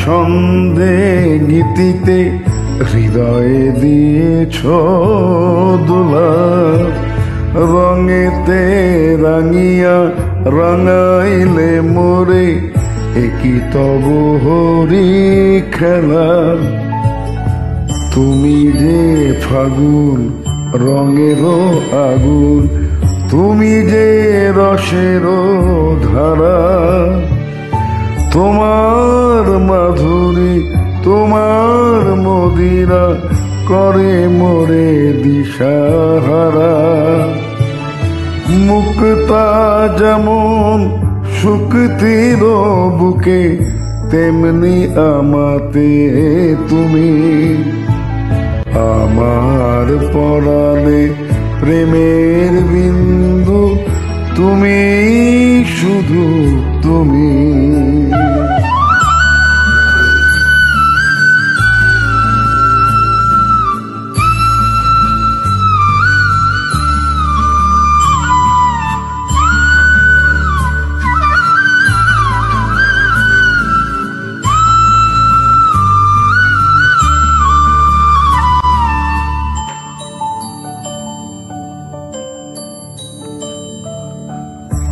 ছন্দে গীতিতে হৃদয়ে দিয়েছ দোলা, রঙেতে রাঙিয়া রাঙাইলে মোরে, একই তব হরি খেলা। তুমি যে ফাগুন রঙেরও আগুন, তুমি যে রসেরও ধারা, তোমার মাধুরী তোমার মদিরা করে মোরে দিশাহারা। মুক্তা যেমন শুকতির বুকে, তেমনি আমাতে তুমি। আমার পরাণে প্রেমের বিন্দু, তুমি শুধু তুমি।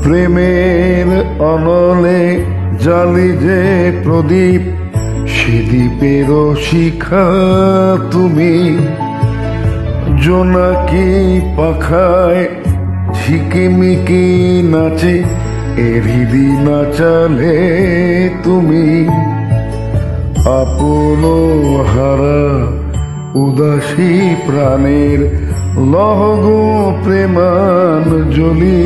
প্রেমের অনলে জালি যে প্রদীপ, সে দ্বীপের শিখা তুমি। জোনাকি পাখায় ঝিকিমিকি নাচে, এর হৃদি নাচালে তুমি। আপন হারা উদাসী প্রাণের লহগো প্রেমাঞ্জলি,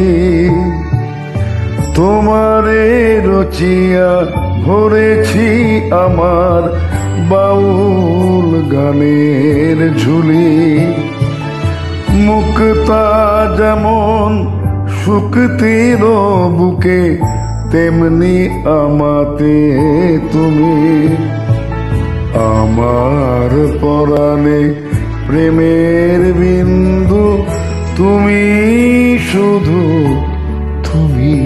তোমারে রচিয়া ভরেছি আমার বাউল গানের ঝুলি। মুক্তা যেমন শুকতির বুকে, তেমনি আমাতে তুমি। আমার পরাণে প্রেমের বিন্দু, তুমি শুধু তুমি।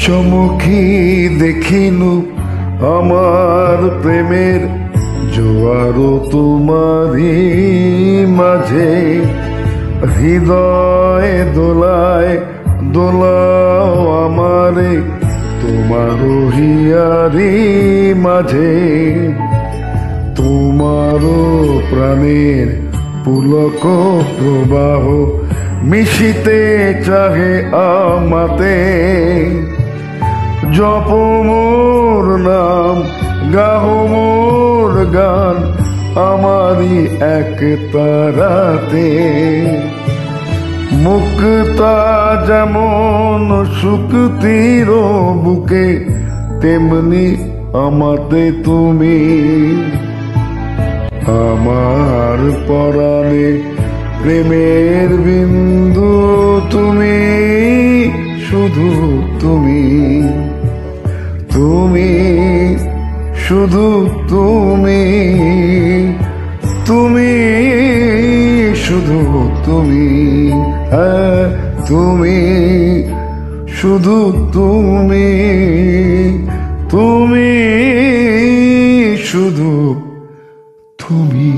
চমকি দেখিনু আমার প্রেমের জোয়ার তোমারই মাঝে। হৃদয় দোলায় দোলাও আমারে তোমার হিয়ারি মাঝে। তোমার প্রাণের পুলক প্রবাহ মিশিতে চাহে আমাতে। জপ মোর নাম গাহ মোর গান, আমারি এক তারাতে। মুক্তা যেমন শুকতির বুকে, তেমনি আমাতে তুমি। আমার পরাণে প্রেমের বিন্দু, তুমি শুধু তুমি। তুমি শুধু তুমি। তুমি শুধু তুমি। হ্যাঁ, তুমি শুধু তুমি। তুমি শুধু তুমি।